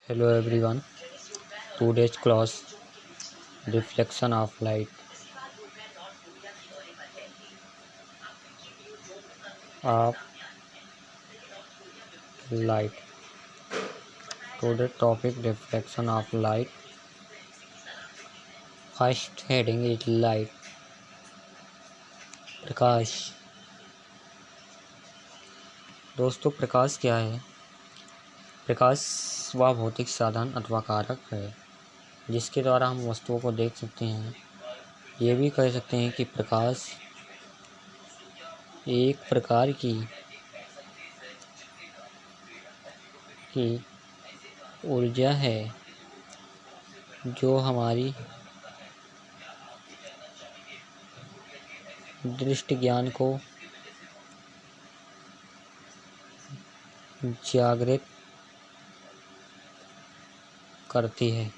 Hello everyone. Today's class reflection of light of light. Today's topic reflection of light. First heading is light. प्रकाश। दोस्तों प्रकाश क्या है? प्रकाश वह भौतिक साधन अथवा कारक है जिसके द्वारा हम वस्तुओं को देख सकते हैं। ये भी कह सकते हैं कि प्रकाश एक प्रकार की ऊर्जा है जो हमारी दृष्टि ज्ञान को जागृत करती है।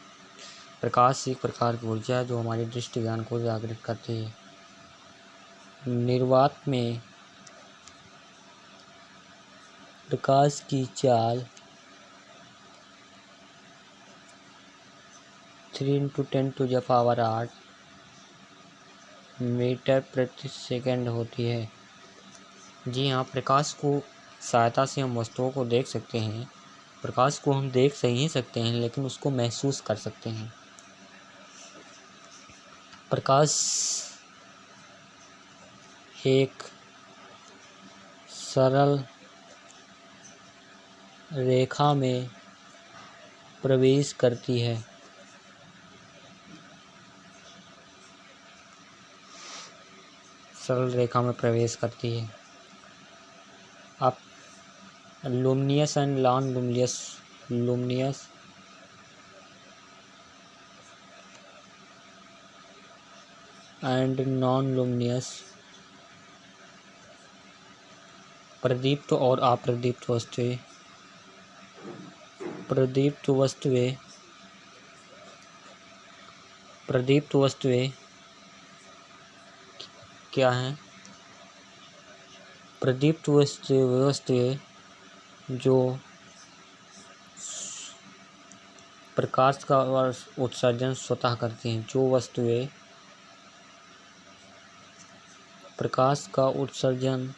प्रकाश एक प्रकार की ऊर्जा है जो हमारी दृष्टि ज्ञान को जागृत करती है। निर्वात में प्रकाश की चाल 3×10⁸ मीटर प्रति सेकंड होती है। जी हाँ, प्रकाश को सहायता से हम वस्तुओं को देख सकते हैं। प्रकाश को हम देख नहीं सकते हैं लेकिन उसको महसूस कर सकते हैं। प्रकाश एक सरल रेखा में प्रवेश करती है। सरल रेखा में प्रवेश करती है। अब luminous and non luminous and non luminous प्रदीप्त और अप्रदीप्त वस्तुएं। प्रदीप्त वस्तुएं क्या हैं? प्रदीप्त वस्तुएं जो प्रकाश का उत्सर्जन स्वतः करती हैं। जो वस्तुएं प्रकाश का उत्सर्जन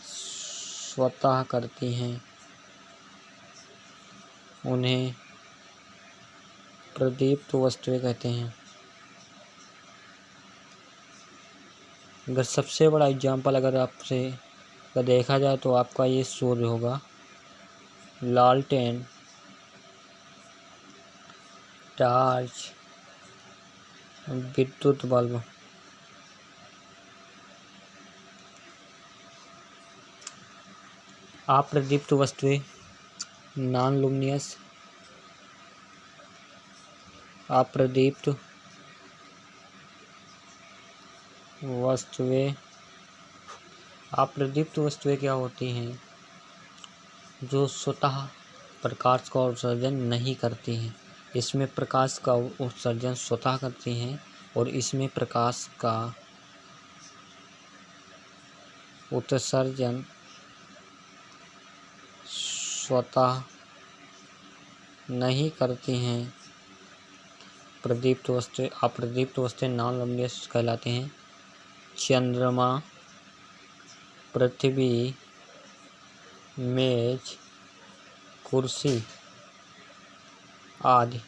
स्वतः करती हैं उन्हें प्रदीप्त वस्तुएं कहते हैं। अगर सबसे बड़ा एग्जाम्पल आपसे देखा जाए तो आपका ये सूर्य होगा। लालटेन, टॉर्च, विद्युत बल्ब। अप्रदीप्त वस्तुएं नॉन लुमिनियस। अप्रदीप्त वस्तुएं क्या होती हैं? जो स्वतः प्रकाश का उत्सर्जन नहीं करती हैं। इसमें प्रकाश का उत्सर्जन स्वतः करती हैं और इसमें प्रकाश का उत्सर्जन स्वतः नहीं करती हैं। प्रदीप्त वस्तुएं अप्रदीप्त वस्तुएं नॉन लुमिनियस कहलाते हैं। चंद्रमा, पृथ्वी, मेज, कुर्सी आदि।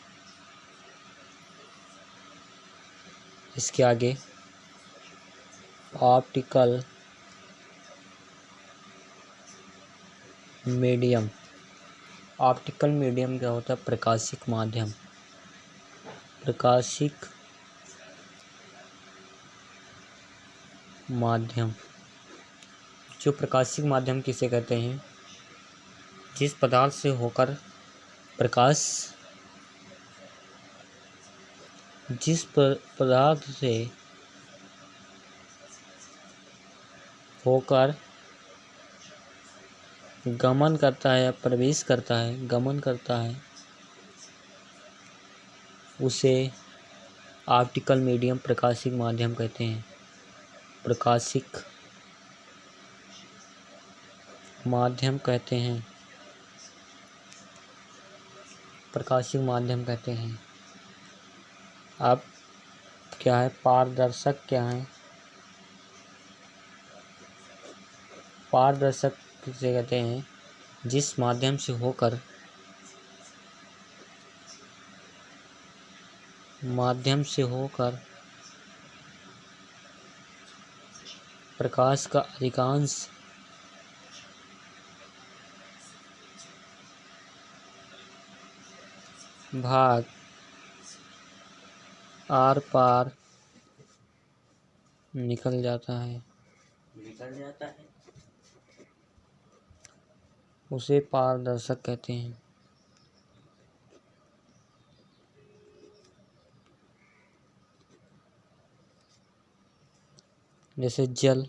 इसके आगे ऑप्टिकल मीडियम। ऑप्टिकल मीडियम क्या होता है? प्रकाशिक माध्यम। प्रकाशिक माध्यम। जो प्रकाशिक माध्यम किसे कहते हैं? जिस पदार्थ से होकर प्रकाश जिस पदार्थ से होकर गमन करता है या प्रवेश करता है, गमन करता है, उसे ऑप्टिकल मीडियम प्रकाशिक माध्यम कहते हैं। प्रकाशिक माध्यम कहते हैं। प्रकाशिक माध्यम कहते हैं। अब क्या है, पारदर्शक क्या है? पारदर्शक किसे कहते हैं? जिस माध्यम से होकर प्रकाश का अधिकांश भाग आर पार निकल जाता है उसे पारदर्शक कहते हैं। जैसे जल,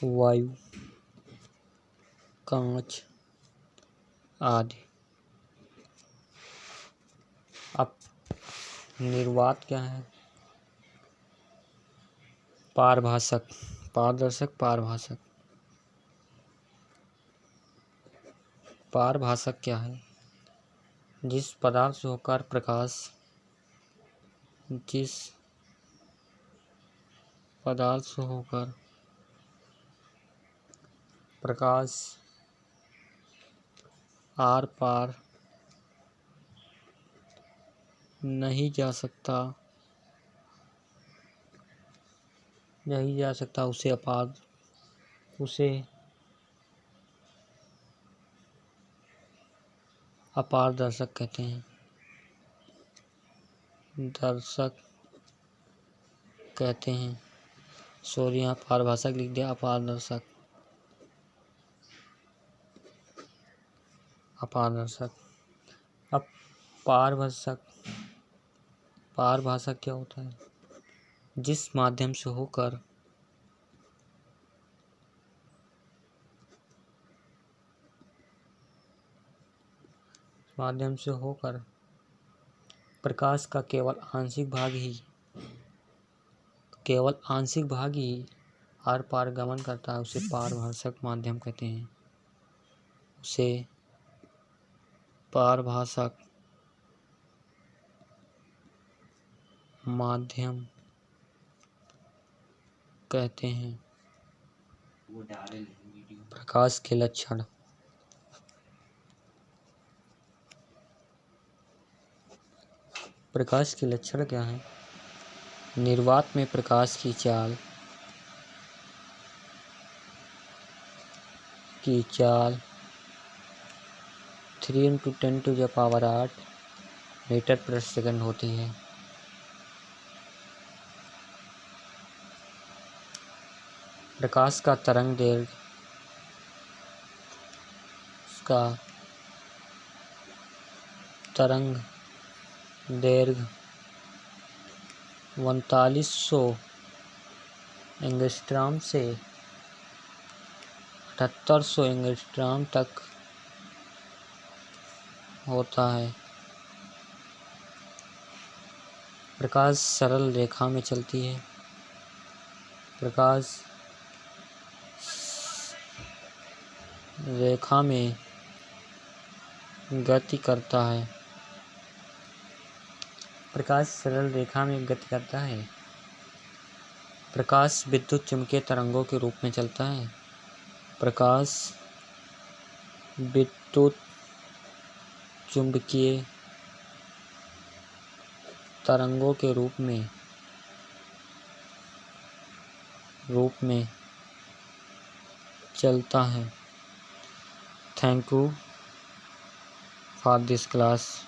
वायु, कांच आदि। अब निर्वात क्या है? पारभासक, पारदर्शक, पारभासक। पारभासक क्या है? जिस पदार्थ से होकर प्रकाश आर पार नहीं जा सकता उसे अपारदर्शक कहते हैं। दर्शक कहते हैं। सॉरी, यहाँ पारभाषक लिख दिया, अपारदर्शक। अब पारभाषक क्या होता है? जिस माध्यम से होकर प्रकाश का केवल आंशिक भाग ही आर पार गमन करता है, उसे पारभाषक माध्यम कहते हैं। उसे पारभाषक माध्यम कहते हैं। प्रकाश के लक्षण। प्रकाश के लक्षण क्या है? निर्वात में प्रकाश की चाल 3 × 10⁸ मीटर प्रति सेकंड होती है। प्रकाश का तरंग दैर्घ्य 4500 एंगस्ट्रॉम से 7800 एंगस्ट्रॉम तक होता है। प्रकाश सरल रेखा में चलती है। प्रकाश रेखा में गति करता है। प्रकाश सरल रेखा में गति करता है। प्रकाश विद्युत चुम्बकीय तरंगों के रूप में चलता है। प्रकाश विद्युत चुम्बकीय तरंगों के रूप में चलता है। Thank you for this class.